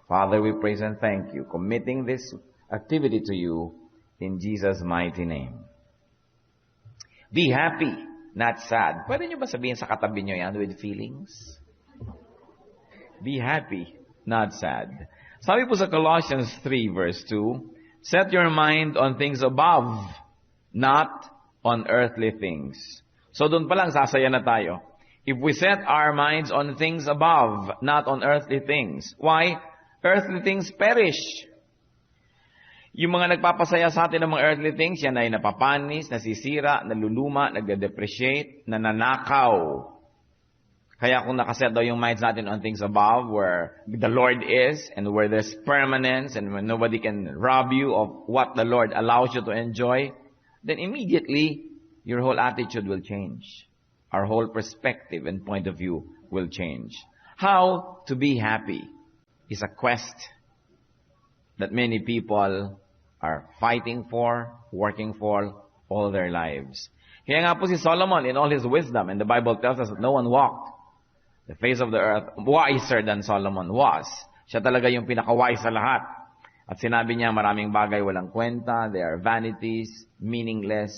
Father, we praise and thank you, committing this activity to you in Jesus' mighty name. Be happy, not sad. Pwede nyo ba sabihin sa katabi nyo yan with feelings? Be happy, not sad. Sabi po sa Colossians 3 verse 2, set your mind on things above, not on earthly things. So doon pa lang sasaya na tayo. If we set our minds on things above, not on earthly things. Why? Earthly things perish. Yung mga nagpapasaya sa atin ng mga earthly things, yan ay napapanis, nasisira, naluluma, nagde-depreciate, nananakaw. Kaya kung nakaset daw yung minds natin on things above, where the Lord is, and where there's permanence, and when nobody can rob you of what the Lord allows you to enjoy, then immediately, your whole attitude will change. Our whole perspective and point of view will change. How to be happy is a quest that many people are fighting for, working for all their lives. Kaya nga po si Solomon, in all his wisdom, and the Bible tells us that no one walked the face of the earth wiser than Solomon was. Siya talaga yung pinaka-wise sa lahat. At sinabi niya, maraming bagay walang kwenta, they are vanities, meaningless.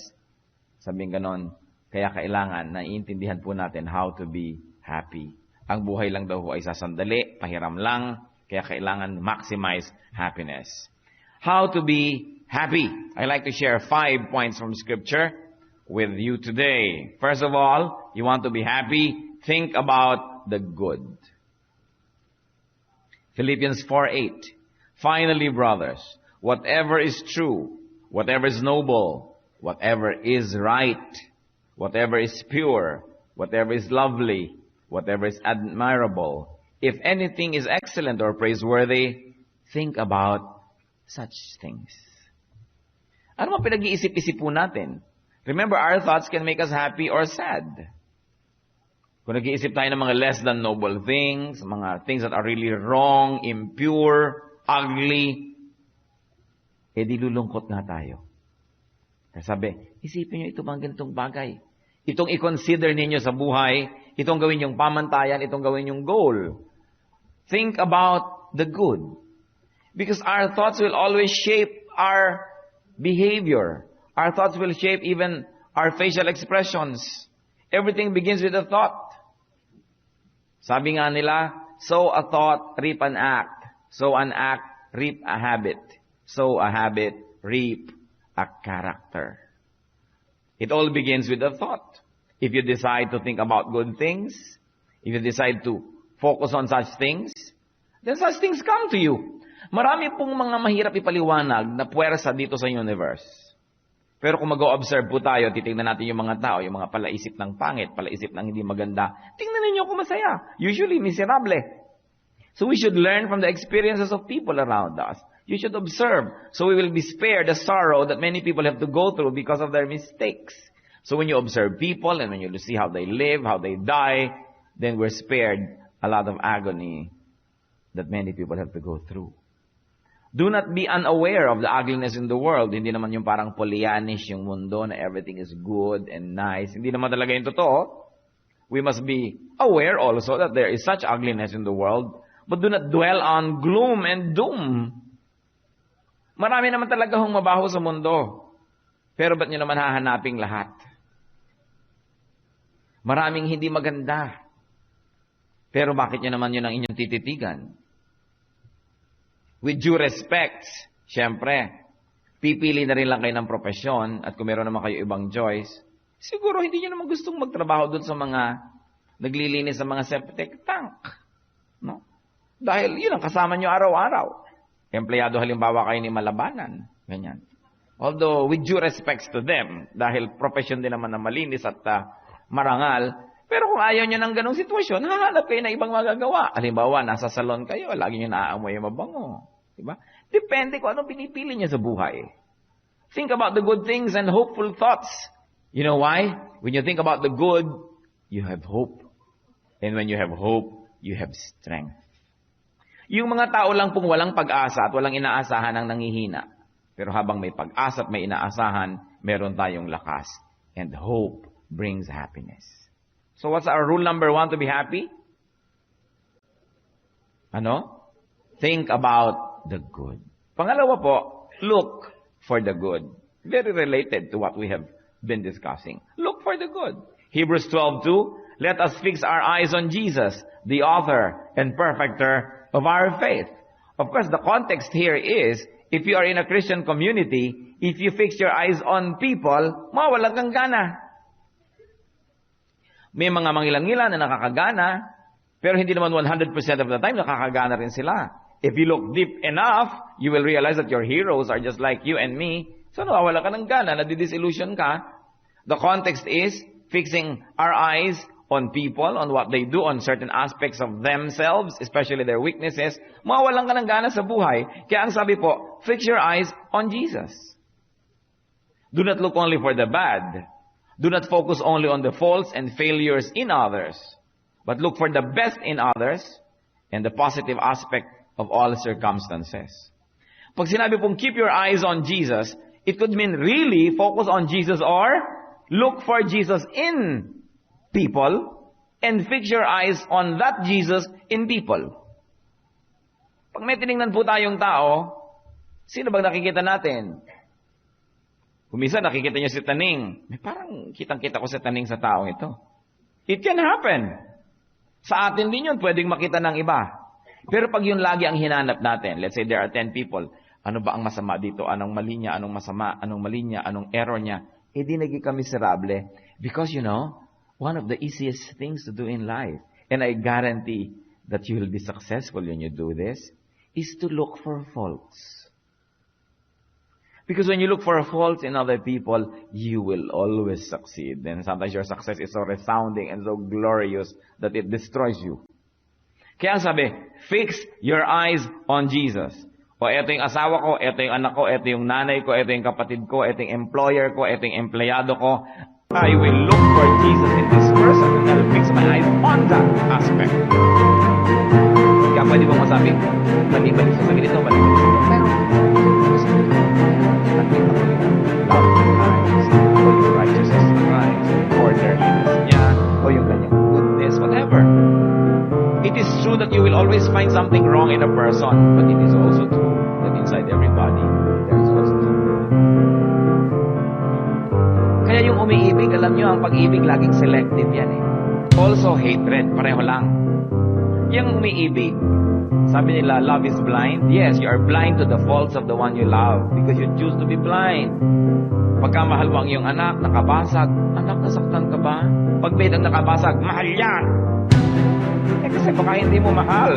Sabing ganon, kaya kailangan na iintindihan po natin how to be happy. Ang buhay lang daw ay sasandali, pahiram lang, kaya kailangan maximize happiness. How to be happy. I like to share 5 points from Scripture with you today. First of all, you want to be happy, think about the good. Philippians 4:8. Finally, brothers, whatever is true, whatever is noble, whatever is right, whatever is pure, whatever is lovely, whatever is admirable, if anything is excellent or praiseworthy, think about such things. Ano mga pinag-iisip-isip po natin? Remember, our thoughts can make us happy or sad. Kung nag-iisip tayo ng mga less than noble things, mga things that are really wrong, impure, ugly, di lulungkot nga tayo. Sabi, isipin nyo ito bang ganitong bagay? Itong i-consider ninyo sa buhay, itong gawin yung pamantayan, itong gawin yung goal. Think about the good. Because our thoughts will always shape our behavior. Our thoughts will shape even our facial expressions. Everything begins with a thought. Sabi nga nila, sow a thought, reap an act. Sow an act, reap a habit. Sow a habit, reap a character. It all begins with a thought. If you decide to think about good things, if you decide to focus on such things, then such things come to you. Marami pong mga mahirap ipaliwanag na puwersa dito sa universe. Pero kung mag-o-observe po tayo, titingnan natin yung mga tao, yung mga palaisip ng pangit, palaisip ng hindi maganda. Tingnan ninyo kung masaya. Usually, miserable. So we should learn from the experiences of people around us. You should observe, so we will be spared the sorrow that many people have to go through because of their mistakes. So when you observe people and when you see how they live, how they die, then we're spared a lot of agony that many people have to go through. Do not be unaware of the ugliness in the world. Hindi naman yung parang Pollyannish yung mundo na everything is good and nice. Hindi naman talaga yung totoo. We must be aware also that there is such ugliness in the world, but do not dwell on gloom and doom. Marami naman talaga hong mabaho sa mundo. Pero ba't nyo naman hahanaping lahat? Maraming hindi maganda. Pero bakit nyo naman yun ang inyong tititigan? With due respect, syempre, pipili na rin lang kayo ng propesyon at kung meron naman kayo ibang choice, siguro hindi nyo naman gustong magtrabaho doon sa mga naglilinis sa mga septic tank. No? Dahil yun ang kasama nyo araw-araw. Empleyado halimbawa kayo ni Malabanan. Ganyan. Although, with due respects to them, dahil profession din naman na malinis at marangal, pero kung ayaw nyo ng ganong sitwasyon, hahanap kayo na ibang magagawa. Halimbawa, nasa salon kayo, lagi nyo naaamoy yung mabango. Diba? Depende kung anong pinipili nyo sa buhay. Think about the good things and hopeful thoughts. You know why? When you think about the good, you have hope. And when you have hope, you have strength. Yung mga tao lang pong walang pag-asa at walang inaasahan ang nangihina. Pero habang may pag-asa at may inaasahan, meron tayong lakas. And hope brings happiness. So what's our rule number 1 to be happy? Ano? think about the good. Pangalawa po, look for the good. Very related to what we have been discussing. Look for the good. Hebrews 12:2, let us fix our eyes on Jesus, the author and perfecter of our faith. Of course, the context here is, if you are in a Christian community, if you fix your eyes on people, mawalan kang gana. May mga mangilang-ngilan na nakakagana, pero hindi naman 100% of the time nakakagana rin sila. If you look deep enough, you will realize that your heroes are just like you and me. So nawawala ka ng gana, nadidisillusion ka. The context is fixing our eyes on people, on what they do, on certain aspects of themselves, especially their weaknesses. Mawawalan ka ng gana sa buhay. Kaya ang sabi po, fix your eyes on Jesus. Do not look only for the bad. Do not focus only on the faults and failures in others, but look for the best in others and the positive aspect of all circumstances. Pag sinabi pong keep your eyes on Jesus, it could mean really focus on Jesus or look for Jesus in people and fix your eyes on that Jesus in people. Pag may tinignan po tayong tao, sino bang nakikita natin? Kumisa nakikita niyo si Taning. Parang kitang-kita ko si Taning sa taong ito. It can happen. Sa atin din yun, pwedeng makita ng iba. Pero pag yun lagi ang hinanap natin, let's say there are 10 people, ano ba ang masama dito? Anong mali niya? Anong masama? Anong mali niya? Anong error niya? Eh di naging ka miserable. Because you know, one of the easiest things to do in life, and I guarantee that you will be successful when you do this, is to look for faults. Because when you look for faults in other people, you will always succeed. And sometimes your success is so resounding and so glorious that it destroys you. Kaya sabi, fix your eyes on Jesus. O eto yung asawa ko, eto yung anak ko, eto yung nanay ko, eto yung kapatid ko, eto yung employer ko, eto yung empleyado ko. I will look for Jesus in this person and I'll fix my eyes on that aspect. Kaya pwede bang masabi, mali-mali sa ganito, mali-mali sa ganito. Pero, nakita ko yung love of Christ, o yung righteousness of Christ, yung orderliness niya, o yung kanyang goodness, whatever. It is true that you will always find something wrong in a person, but it is also true that inside everybody, there is also something good. Kaya yung umiibig, alam nyo, ang pag-ibig laging selective yan eh. Also hatred, pareho lang. Yung umiibig, sabi nila, love is blind. Yes, you are blind to the faults of the one you love because you choose to be blind. Pagkamahal mo ang iyong anak, nakabasag. Anak, nasaktan ka ba? Pag may nakabasag, mahal yan. Eh kasi baka hindi mo mahal.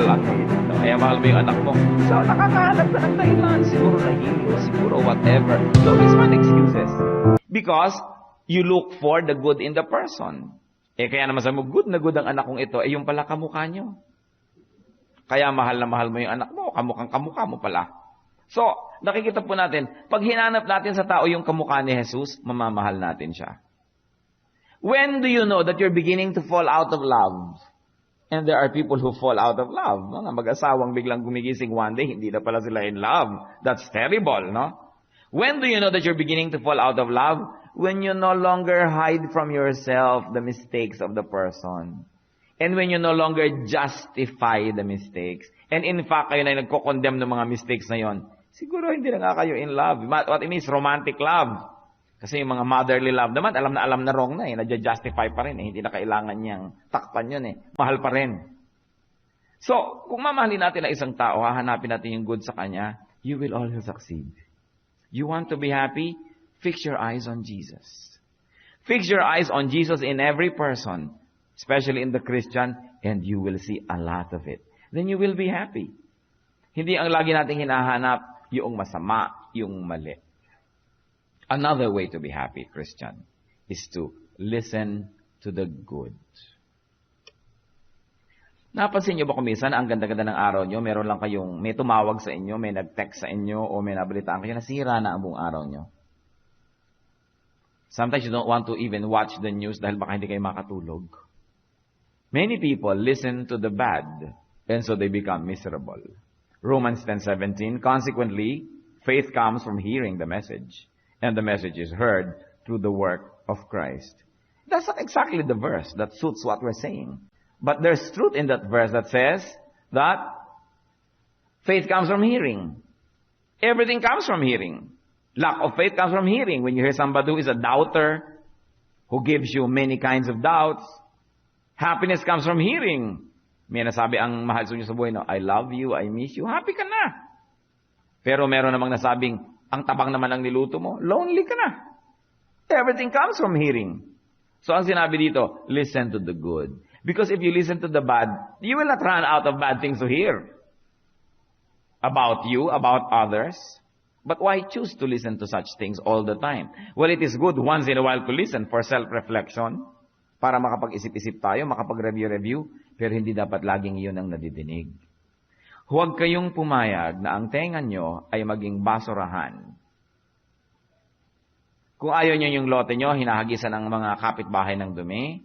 Kaya mahal mo yung anak mo. So, nakakahanap ka ng dahilan. Siguro nahilo, siguro whatever. You always find excuses. Because you look for the good in the person. Eh kaya naman sabi mo, good na good ang anak kong ito. Eh yung pala kamukha nyo. Kaya mahal na mahal mo yung anak mo, kamukha mo pala. So, nakikita po natin, pag hinanap natin sa tao yung kamukha ni Jesus, mamamahal natin siya. When do you know that you're beginning to fall out of love? And there are people who fall out of love. Mga mag-asawang biglang gumigising one day, hindi na pala sila in love. That's terrible, no? When do you know that you're beginning to fall out of love? When you no longer hide from yourself the mistakes of the person. And when you no longer justify the mistakes. And in fact, kayo na nagko-condemn ng mga mistakes na yon. Siguro hindi na nga kayo in love. What it means, romantic love. Kasi yung mga motherly love naman, alam na wrong na eh. Nadja-justify pa rin eh. Hindi na kailangan niyang takpan yun eh. Mahal pa rin. So, kung mamahalin natin ang isang tao, hahanapin natin yung good sa kanya, you will also succeed. You want to be happy? Fix your eyes on Jesus. Fix your eyes on Jesus in every person. Especially in the Christian, and you will see a lot of it. Then you will be happy. Hindi ang lagi nating hinahanap yung masama, yung mali. Another way to be happy, Christian, is to listen to the good. Napansin niyo ba kung minsan, ang ganda-ganda ng araw niyo, meron lang kayong, may tumawag sa inyo, may nag-text sa inyo, o may nabalitaan kayo, nasira na ang buong araw niyo. Sometimes you don't want to even watch the news dahil baka hindi kayo makatulog. Many people listen to the bad, and so they become miserable. Romans 10:17, consequently, faith comes from hearing the message, and the message is heard through the work of Christ. That's not exactly the verse that suits what we're saying. But there's truth in that verse that says that Faith comes from hearing. Everything comes from hearing. Lack of faith comes from hearing. When you hear somebody who is a doubter, who gives you many kinds of doubts, happiness comes from hearing. May nasabi ang mahal sa inyo sa buhay, no, I love you, I miss you, happy ka na. Pero meron namang nasabing, ang tabang naman ang niluto mo, lonely ka na. Everything comes from hearing. So ang sinabi dito, listen to the good. Because if you listen to the bad, you will not run out of bad things to hear. About you, about others. But why choose to listen to such things all the time? Well, it is good once in a while to listen for self-reflection, para makapag-isip-isip tayo, makapag-review-review, pero hindi dapat laging iyon ang nadidinig. Huwag kayong pumayag na ang tenga nyo ay maging basurahan. Kung ayaw nyo yung lote nyo, hinahagisan ng mga kapitbahay ng dumi,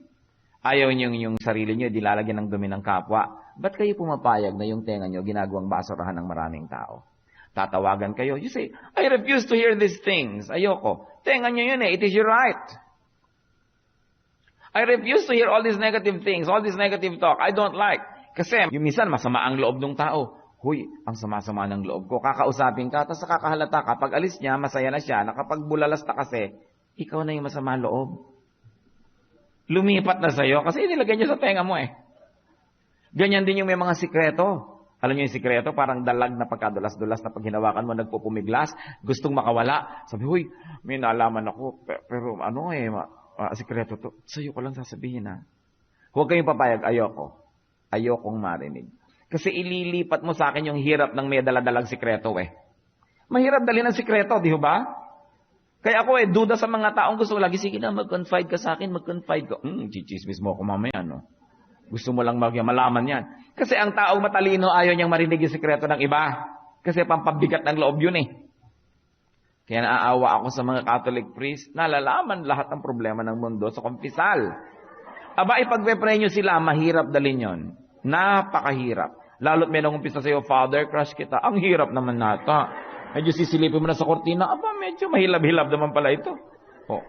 ayaw nyo yung sarili nyo, dilalagyan ng dumi ng kapwa, ba't kayo pumapayag na yung tenga nyo ginagawang basurahan ng maraming tao? Tatawagan kayo, you say, I refuse to hear these things. Ayoko. Tenga nyo yun eh, it is your right. I refuse to hear all these negative things, all this negative talk. I don't like. Kasi yung minsan masama ang loob ng tao. Huy, ang sama-sama ng loob ko. Kakausapin ka, tapos nakakahalata ka. Pag alis niya, masaya na siya. Nakapagbulalas na kasi, ikaw na yung masama loob. Lumipat na sa'yo kasi inilagay niya sa tenga mo eh. Ganyan din yung may mga sikreto. Alam niyo yung sikreto, parang dalag na pagkadulas-dulas na pag hinawakan mo, nagpupumiglas, gustong makawala. Sabi, huy, may naalaman ako, pero ano eh, sikreto to. Sa'yo ko lang sasabihin ha. Huwag kayong papayag, ayoko. Ayokong marinig. Kasi ililipat mo sa akin yung hirap ng may daladalang sikreto eh. Mahirap dalhin ang sikreto, di ba? Kaya ako duda sa mga taong gusto lagi, sige na, mag-confide ka sa akin, mag-confide ka. Chichismis mo ako mamaya, no? Gusto mo lang malaman yan. Kasi ang taong matalino ayaw niyang marinig yung sikreto ng iba. Kasi pampabigat ng loob yun eh. Kaya naaawa ako sa mga Catholic priest, nalalaman lahat ng problema ng mundo sa kumpisal. Aba, ipagpe-pray nyo sila, mahirap dalhin yun. Napakahirap. Lalo't may nangumpisa sa'yo, Father, crush kita. Ang hirap naman nata. Medyo sisilipin mo na sa kortina, aba, medyo mahilab-hilab naman pala ito. Oh.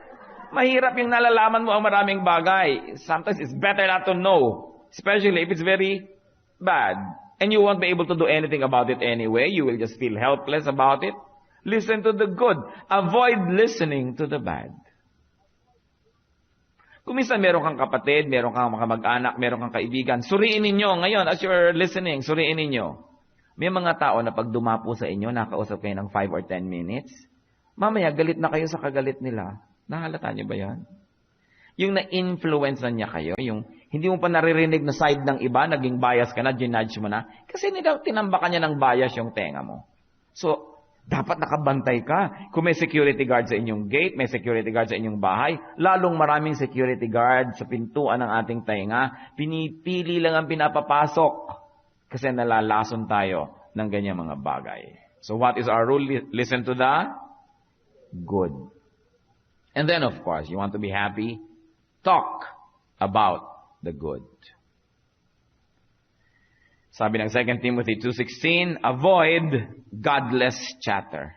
Mahirap yung nalalaman mo ang maraming bagay. Sometimes it's better not to know. Especially if it's very bad. And you won't be able to do anything about it anyway. You will just feel helpless about it. Listen to the good. Avoid listening to the bad. Kung minsan meron kang kapatid, meron kang mga mag-anak, meron kang kaibigan, suriin ninyo ngayon as you're listening, suriin ninyo. May mga tao na pag dumapo sa inyo, nakausap kayo ng 5 or 10 minutes, mamaya galit na kayo sa kagalit nila. Nahalata niyo ba yan? Yung na-influence na niya kayo, yung hindi mo pa naririnig na side ng iba, naging bias ka na, ginudge mo na, kasi tinambakan niya ng bias yung tenga mo. So, dapat nakabantay ka. Kung may security guard sa inyong gate, may security guard sa inyong bahay, lalong maraming security guard sa pintuan ng ating tenga, pinipili lang ang pinapapasok kasi nalalason tayo ng ganyang mga bagay. So what is our rule? Listen to the good. And then, of course, you want to be happy? Talk about the good. Sabi ng 2 Timothy 2:16, avoid godless chatter.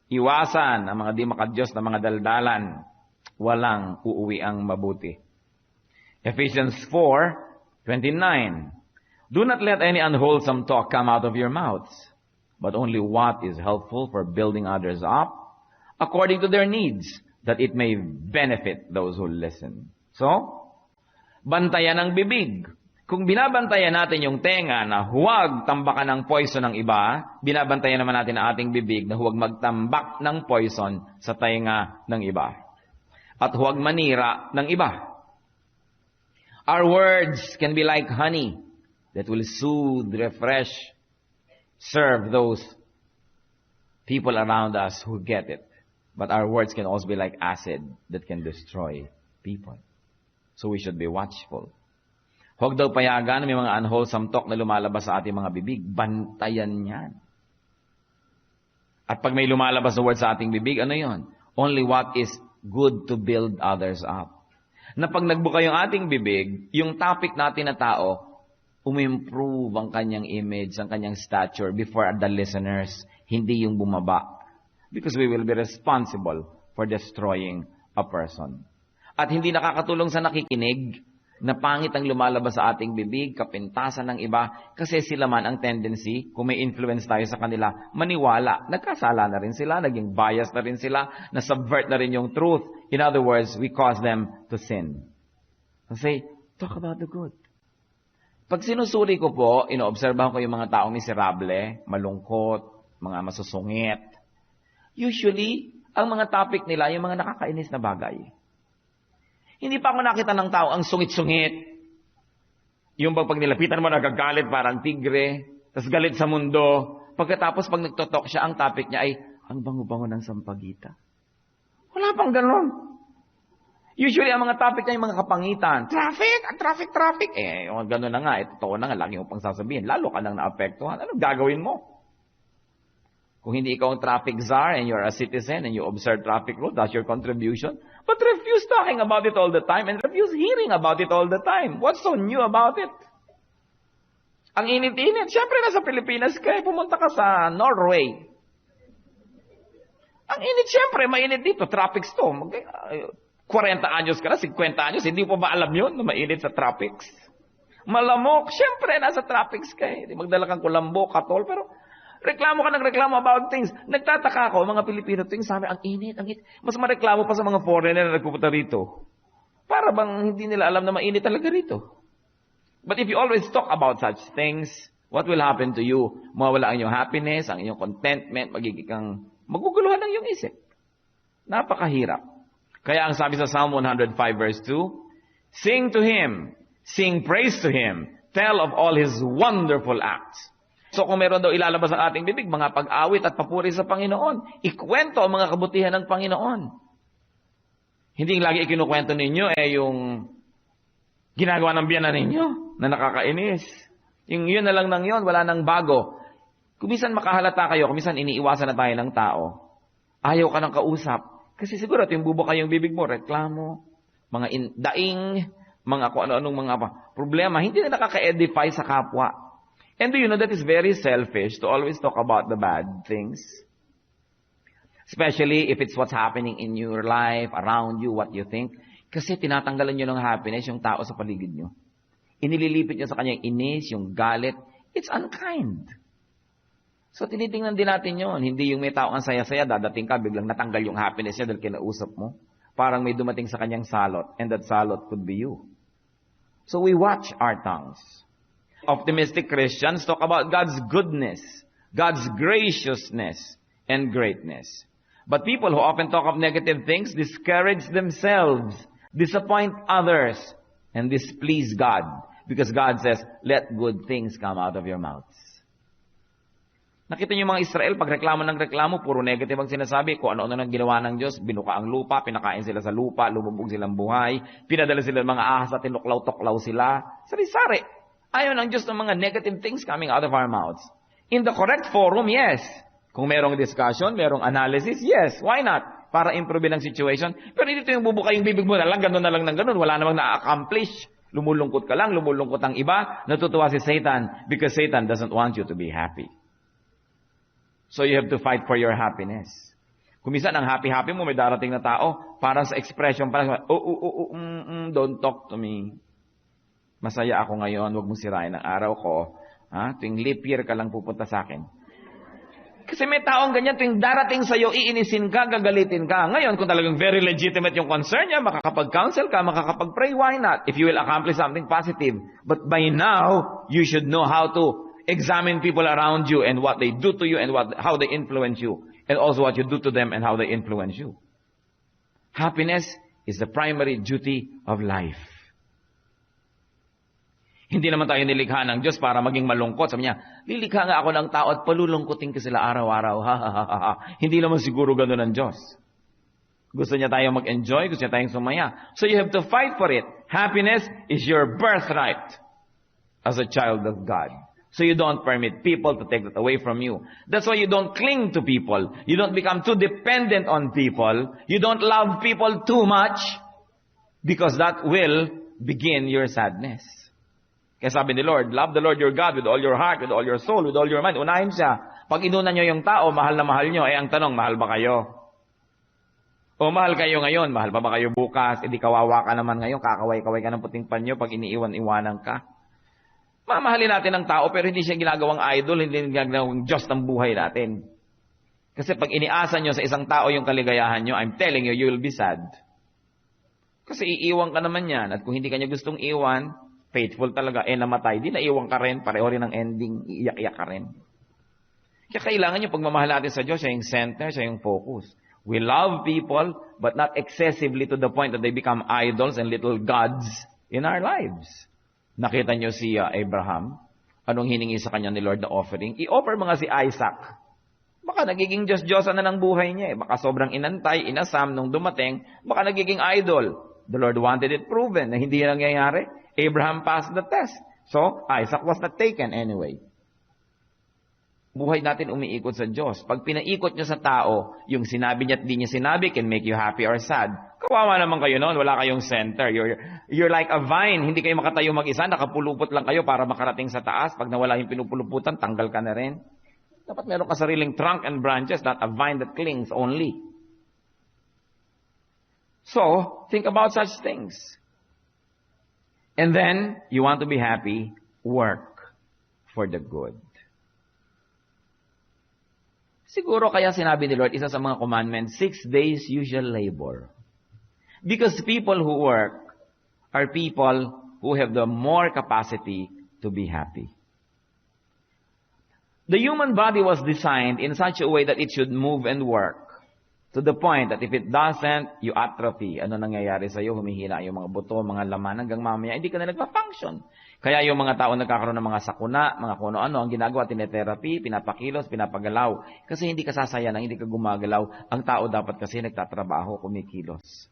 Iwasan ang mga di makadiyos na mga daldalan. Walang uuwi ang mabuti. Ephesians 4:29, do not let any unwholesome talk come out of your mouths, but only what is helpful for building others up, according to their needs, that it may benefit those who listen. So, bantayan ang bibig. Kung binabantayan natin yung tenga na huwag tambakan ng poison ng iba, binabantayan naman natin ang ating bibig na huwag magtambak ng poison sa tenga ng iba. At huwag manira ng iba. Our words can be like honey that will soothe, refresh, serve those people around us who get it. But our words can also be like acid that can destroy people. So we should be watchful. Huwag daw payagan na may mga unwholesome talk na lumalabas sa ating mga bibig. Bantayan yan. At pag may lumalabas na word sa ating bibig, ano yon? Only what is good to build others up. Na pag nagbuka yung ating bibig, yung topic natin na tao, umimprove ang kanyang image, ang kanyang stature before the listeners, hindi yung bumaba. Because we will be responsible for destroying a person. At hindi nakakatulong sa nakikinig na pangit ang lumalabas sa ating bibig, kapintasan ng iba, kasi sila man ang tendency, kung may influence tayo sa kanila, maniwala. Nagkasala na rin sila, naging bias na rin sila, na-subvert na rin yung truth. In other words, we cause them to sin. Kasi, talk about the good. Pag sinusuri ko po, inoobserbahan ko yung mga taong miserable, malungkot, mga masusungit. Usually, ang mga topic nila, yung mga nakakainis na bagay. Hindi pa ako nakita ng tao ang sungit-sungit. Yung pag nilapitan mo nagagalit parang tigre, tas galit sa mundo. Pagkatapos pag nagtotok siya, ang topic niya ay, ang bango-bango ng sampagita. Wala pang ganon. Usually, ang mga topic niya yung mga kapangitan. Traffic. Yung ganon na nga, totoo na nga, lagi mo pang sasabihin. Lalo ka nang naapektuhan. Anong gagawin mo? Kung hindi ikaw ang traffic czar and you're a citizen and you observe traffic rules, that's your contribution. But refuse talking about it all the time and refuse hearing about it all the time. What's so new about it? Ang init-init. Siyempre, nasa Pilipinas ka, pumunta ka sa Norway. Ang init, siyempre, mainit dito. Traffic storm. 40 anyos ka na, 50 anyos, hindi mo ba alam yun na mainit sa traffics? Malamok, siyempre, nasa traffics ka eh. Magdala kang kulambo, katol, pero reklamo ka ng reklamo about things. Nagtataka ako, mga Pilipino, tuwing sabi, ang init. Mas mareklamo pa sa mga foreigner na nagpupunta rito. Para bang hindi nila alam na mainit talaga rito. But if you always talk about such things, what will happen to you? Mawawala ang iyong happiness, ang iyong contentment, maguguluhan ang iyong isip. Napakahirap. Kaya ang sabi sa Psalm 105 verse 2, sing to Him, sing praise to Him, tell of all His wonderful acts. So kung meron daw ilalabas ang ating bibig, mga pag-awit at papuri sa Panginoon, ikwento ang mga kabutihan ng Panginoon. Hindi lagi ikinukwento ninyo yung ginagawa ng biyanan ninyo na nakakainis. Yung yun na lang nang yun, wala nang bago. Kumisan makahalata kayo, kumisan iniiwasan na tayo ng tao. Ayaw ka ng kausap. Kasi siguro yung bubuka yung bibig mo, reklamo, mga daing, mga kung ano-anong mga problema, hindi na nakaka-edify sa kapwa. And do you know that it's very selfish to always talk about the bad things? Especially if it's what's happening in your life, around you, what you think. Kasi tinatanggalan nyo ng happiness yung tao sa paligid nyo. Inililipit nyo sa kanya yung inis, yung galit. It's unkind. So tinitingnan din natin yun. Hindi yung may tao ang saya-saya, dadating ka, biglang natanggal yung happiness niya dahil kinausap mo. Parang may dumating sa kanyang salot, and that salot could be you. So we watch our tongues. Optimistic Christians talk about God's goodness, God's graciousness, and greatness. But people who often talk of negative things discourage themselves, disappoint others, and displease God. Because God says, let good things come out of your mouths. Nakita niyo mga Israel, pag reklamo ng reklamo, puro negative ang sinasabi. Kung ano-ano nang ginawa ng Diyos, binuka ang lupa, pinakain sila sa lupa, lumubog silang buhay, pinadala sila ng mga ahas at tinuklaw-tuklaw sila. Sari-sari. Ayaw ng Diyos ng mga negative things coming out of our mouths. In the correct forum, yes. Kung merong discussion, merong analysis, yes. Why not? Para improve ang situation. Pero dito yung bubuka yung bibig mo na lang, ganun na lang ng ganun. Wala namang na-accomplish. Lumulungkot ka lang, lumulungkot ang iba. Natutuwa si Satan because Satan doesn't want you to be happy. So you have to fight for your happiness. Kung minsan ang happy-happy mo, may darating na tao, parang sa expression, parang, don't talk to me. Masaya ako ngayon, huwag mong sirain ang araw ko. Tuwing leap year ka lang pupunta sa akin. Kasi may taong ganyan, tuwing darating sa'yo, iinisin ka, gagalitin ka. Ngayon, kung talagang very legitimate yung concern niya, makakapag-counsel ka, makakapag-pray, why not? If you will accomplish something positive. But by now, you should know how to examine people around you and what they do to you and how they influence you. And also what you do to them and how they influence you. Happiness is the primary duty of life. Hindi naman tayo nilikha ng Diyos para maging malungkot. Sabi niya, lilikha nga ako ng tao at palulungkutin ko sila araw-araw. Hindi naman siguro gano'n ang Diyos. Gusto niya tayo mag-enjoy, gusto niya tayong sumaya. So you have to fight for it. Happiness is your birthright as a child of God. So you don't permit people to take that away from you. That's why you don't cling to people. You don't become too dependent on people. You don't love people too much because that will begin your sadness. Kaya sabi ni Lord, love the Lord your God with all your heart, with all your soul, with all your mind. Unahin siya. Pag inunan nyo yung tao, mahal na mahal nyo, ang tanong, mahal ba kayo? O mahal kayo ngayon, mahal pa ba kayo bukas? E di kawawa ka naman ngayon, kakaway-kaway ka ng puting panyo pag iniiwan-iwanan ka. Mamahalin natin ang tao pero hindi siya ginagawang idol, hindi ginagawang Diyos ng buhay natin. Kasi pag iniasa nyo sa isang tao yung kaligayahan nyo, I'm telling you, you will be sad. Kasi iiwan ka naman yan. At kung hindi ka niya gustong iwan, faithful talaga, namatay, di naiwan ka rin, pareho rin ang ending, iiyak-iyak ka rin. Kaya kailangan yung pagmamahal natin sa Diyos, siya yung center, siya yung focus. We love people, but not excessively to the point that they become idols and little gods in our lives. Nakita niyo si Abraham, anong hiningi sa kanya ni Lord na offering? I-offer mga si Isaac. Baka nagiging Diyos-Diyosan na ng buhay niya. Baka sobrang inantay, inasam nung dumating, baka nagiging idol. The Lord wanted it proven na hindi yan nangyayari. Abraham passed the test. So, Isaac was not taken anyway. Buhay natin umiikot sa Diyos. Pag pinaikot nyo sa tao, yung sinabi niya at di niya sinabi can make you happy or sad. Kawawa naman kayo noon, wala kayong center. You're like a vine, hindi kayo makatayo mag-isa, nakapulupot lang kayo para makarating sa taas. Pag nawala yung pinupuluputan, tanggal ka na rin. Dapat meron ka sariling trunk and branches, not a vine that clings only. So, think about such things. And then, you want to be happy, work for the good. Siguro kaya sinabi ni Lord, isa sa mga commandments, 6 days you shall labor. Because people who work are people who have the more capacity to be happy. The human body was designed in such a way that it should move and work. To the point that if it doesn't, you atrophy. Ano nangyayari sa iyo? Humihina yung mga buto, mga laman, hanggang mamaya, hindi ka na nagpa-function. Kaya yung mga tao nagkakaroon ng mga sakuna, mga kuno-ano, ang ginagawa, tinetherapy, pinapakilos, pinapagalaw. Kasi hindi ka sasaya nang hindi ka gumagalaw. Ang tao dapat kasi nagtatrabaho, kumikilos.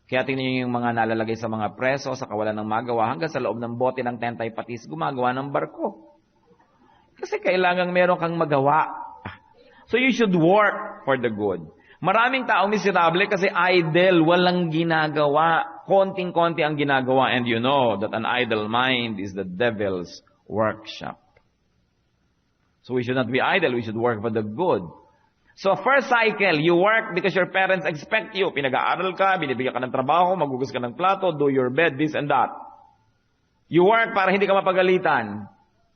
Kaya tingnan niyo yung mga nalalagay sa mga preso, sa kawalan ng magawa, hanggang sa loob ng bote ng tentay patis, gumagawa ng barko. Kasi kailangang meron kang magawa. So you should work for the good. Maraming taong miserable kasi idle, walang ginagawa. Konting-konti ang ginagawa. And you know that an idle mind is the devil's workshop. So we should not be idle, we should work for the good. So first cycle, you work because your parents expect you. Pinag-aaral ka, binibigyan ka ng trabaho, magugas ka ng plato, do your bed, this and that. You work para hindi ka mapagalitan.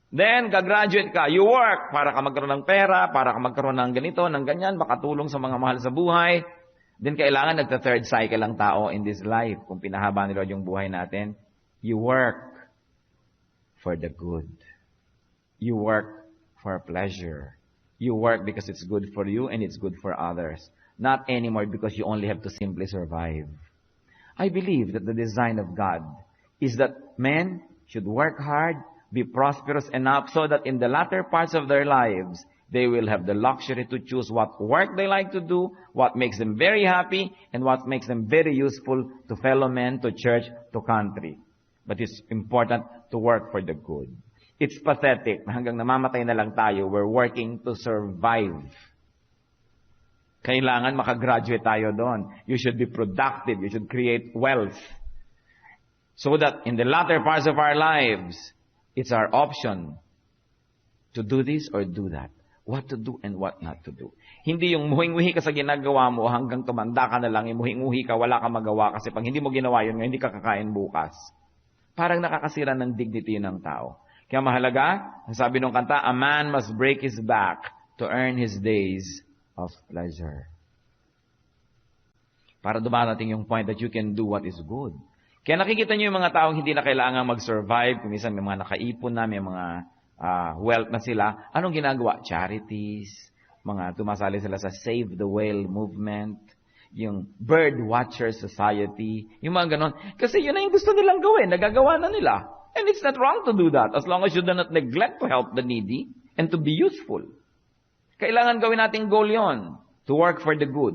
Then, gagraduate ka, you work para ka magkaroon ng pera, para ka magkaroon ng ganito, ng ganyan, makatulong sa mga mahal sa buhay. Then, kailangan nagta-third cycle ang tao in this life. Kung pinahaba ni Lord yung buhay natin, you work for the good. You work for pleasure. You work because it's good for you and it's good for others. Not anymore because you only have to simply survive. I believe that the design of God is that men should work hard, be prosperous enough so that in the latter parts of their lives, they will have the luxury to choose what work they like to do, what makes them very happy, and what makes them very useful to fellow men, to church, to country. But it's important to work for the good. It's pathetic na hanggang namamatay na lang tayo, we're working to survive. Kailangan makagraduate tayo doon. You should be productive. You should create wealth. So that in the latter parts of our lives, it's our option to do this or do that. What to do and what not to do. Hindi yung muhing-muhi ka sa ginagawa mo hanggang tumanda ka na lang, yung muhing-muhi ka, wala ka magawa kasi pag hindi mo ginawa yun, hindi ka kakain bukas. Parang nakakasira ng dignity ng tao. Kaya mahalaga, ang sabi ng kanta, a man must break his back to earn his days of pleasure. Para dumarating yung point that you can do what is good. Kaya nakikita niyo yung mga taong hindi na kailangan mag-survive, kung minsan may mga nakaipon na, may mga wealth na sila. Anong ginagawa? Charities, mga tumasali sila sa Save the Whale movement, yung Bird Watcher Society, yung mga ganon. Kasi yun na yung gusto nilang gawin, nagagawa na nila. And it's not wrong to do that as long as you do not neglect to help the needy and to be useful. Kailangan gawin nating goal yon, to work for the good.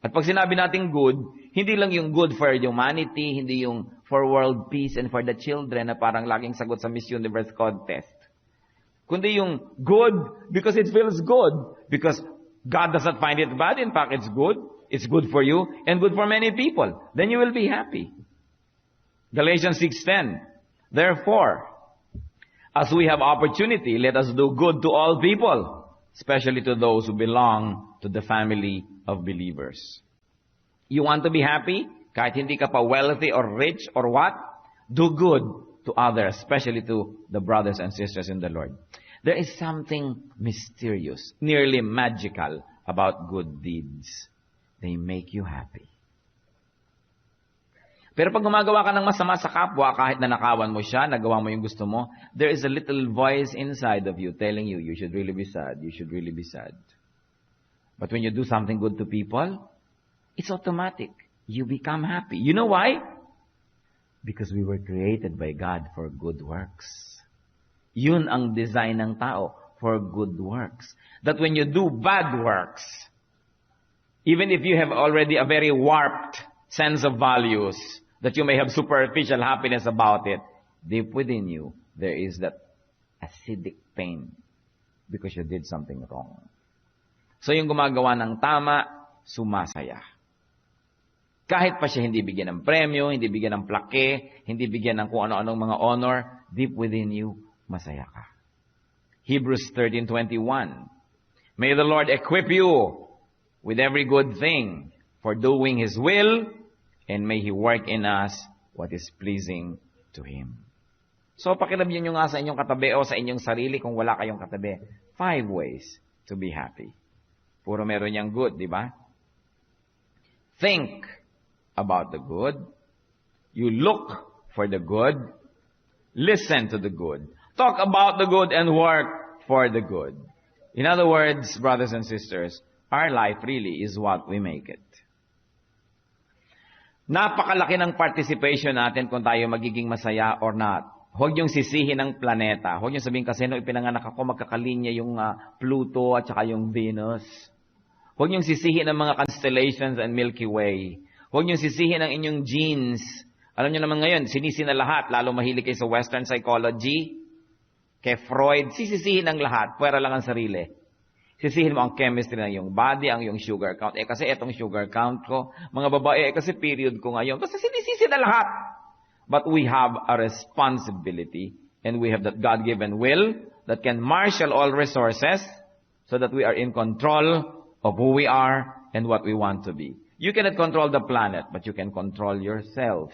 At pag sinabi nating good, hindi lang yung good for humanity, hindi yung for world peace and for the children na parang laging sagot sa Miss Universe contest. Kundi yung good because it feels good. Because God does not find it bad. In fact, it's good. It's good for you and good for many people. Then you will be happy. Galatians 6:10. Therefore, as we have opportunity, let us do good to all people, especially to those who belong to the family of believers. You want to be happy? Kahit hindi ka pa wealthy or rich or what? Do good to others, especially to the brothers and sisters in the Lord. There is something mysterious, nearly magical about good deeds. They make you happy. Pero pag gumagawa ka ng masama sa kapwa, kahit nanakawan mo siya, nagawa mo yung gusto mo, there is a little voice inside of you telling you, you should really be sad, you should really be sad. But when you do something good to people, it's automatic. You become happy. You know why? Because we were created by God for good works. Yun ang design ng tao, for good works. That when you do bad works, even if you have already a very warped sense of values, that you may have superficial happiness about it, deep within you, there is that acidic pain because you did something wrong. So yung gumagawa ng tama, sumasaya. Kahit pa siya hindi bigyan ng premyo, hindi bigyan ng plaque, hindi bigyan ng kung ano-anong mga honor, deep within you, masaya ka. Hebrews 13:21. May the Lord equip you with every good thing for doing His will, and may He work in us what is pleasing to Him. So, pakilabyan nyo nga sa inyong katabi o sa inyong sarili kung wala kayong katabi. 5 ways to be happy. Puro meron niyang good, di ba? Think about the good. You look for the good. Listen to the good. Talk about the good and work for the good. In other words, brothers and sisters, our life really is what we make it. Napakalaki ng participation natin kung tayo magiging masaya or not. Huwag niyong sisihin ng planeta. Huwag niyong sabihin kasi nung ipinanganak ako, magkakalinya yung Pluto at saka yung Venus. Huwag niyong sisihin ng mga constellations and Milky Way. Huwag niyong sisihin ang inyong genes. Alam niyo naman ngayon, sinisi na lahat, lalo mahilig kayo sa Western psychology. Kay Freud, sisisihin ang lahat, pwera lang ang sarili. Sisihin mo ang chemistry ng iyong body, ang iyong sugar count. Kasi etong sugar count ko, mga babae, kasi period ko ngayon. Basta sinisisi na lahat. But we have a responsibility, and we have that God-given will that can marshal all resources so that we are in control of who we are and what we want to be. You cannot control the planet, but you can control yourself.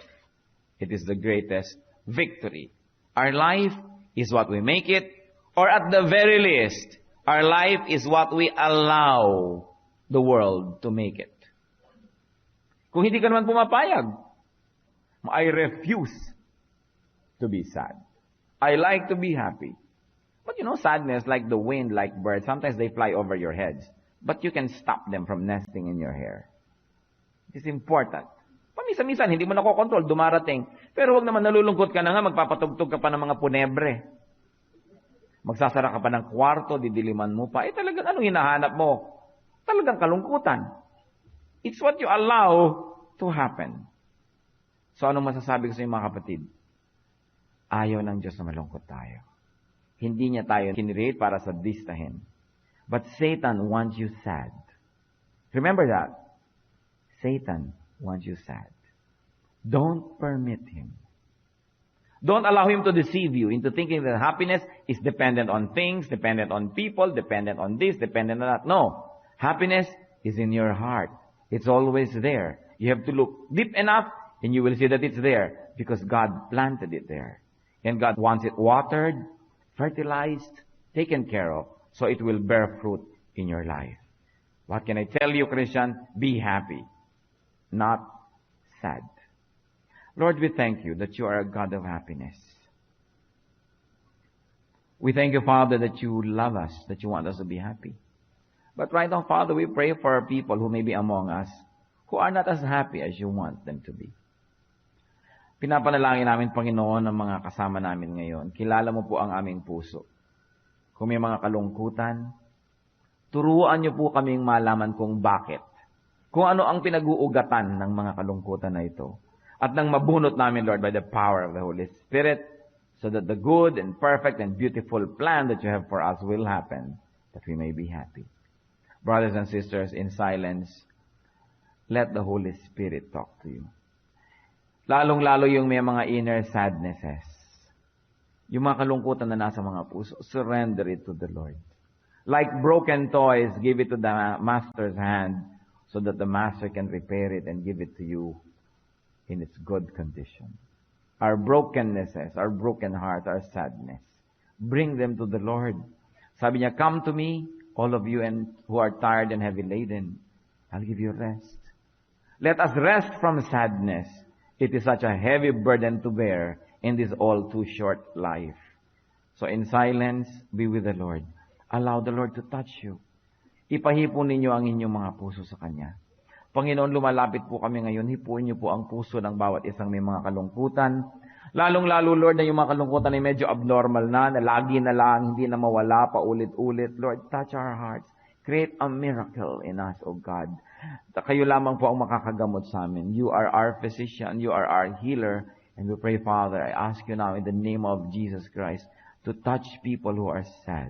It is the greatest victory. Our life is what we make it, or at the very least, our life is what we allow the world to make it. Kung hindi ka naman pumapayag, I refuse to be sad. I like to be happy. But you know, sadness, like the wind, like birds, sometimes they fly over your heads. But you can stop them from nesting in your hair. It is important. Pamisa-misan, hindi mo nakokontrol, dumarating. Pero huwag naman nalulungkot ka na nga, magpapatugtog ka pa ng mga punebre. Magsasara ka pa ng kwarto, didiliman mo pa. Talagang anong hinahanap mo? Talagang kalungkutan. It's what you allow to happen. So anong masasabi ko sa inyo mga kapatid? Ayaw ng Diyos na malungkot tayo. Hindi niya tayo kinreate para sadistahin. But Satan wants you sad. Remember that. Satan wants you sad. Don't permit him. Don't allow him to deceive you into thinking that happiness is dependent on things, dependent on people, dependent on this, dependent on that. No. Happiness is in your heart. It's always there. You have to look deep enough and you will see that it's there because God planted it there. And God wants it watered, fertilized, taken care of, so it will bear fruit in your life. What can I tell you, Christian? Be happy, not sad. Lord, we thank you that you are a God of happiness. We thank you, Father, that you love us, that you want us to be happy. But right now, Father, we pray for our people who may be among us who are not as happy as you want them to be. Pinapanalangin namin, Panginoon, ang mga kasama namin ngayon. Kilala mo po ang aming puso. Kung may mga kalungkutan, turuan niyo po kaming malaman kung bakit. Kung ano ang pinag-uugatan ng mga kalungkutan na ito. At nang mabunot namin, Lord, by the power of the Holy Spirit, so that the good and perfect and beautiful plan that you have for us will happen, that we may be happy. Brothers and sisters, in silence, let the Holy Spirit talk to you. Lalong-lalo yung may mga inner sadnesses. Yung mga kalungkutan na nasa mga puso, surrender it to the Lord. Like broken toys, give it to the master's hand so that the Master can repair it and give it to you in its good condition. Our brokennesses, our broken heart, our sadness, bring them to the Lord. Sabi niya, come to me, all of you and who are tired and heavy laden. I'll give you rest. Let us rest from sadness. It is such a heavy burden to bear in this all too short life. So in silence, be with the Lord. Allow the Lord to touch you. Ipahipon ninyo ang inyong mga puso sa Kanya. Panginoon, lumalapit po kami ngayon. Hipuin niyo po ang puso ng bawat isang may mga kalungkutan. Lalong-lalo, Lord, na yung mga kalungkutan ay medyo abnormal na lagi na lang, hindi na mawala, paulit-ulit. Lord, touch our hearts. Create a miracle in us, O God. Kayo lamang po ang makakagamot sa amin. You are our physician. You are our healer. And we pray, Father, I ask you now in the name of Jesus Christ to touch people who are sad.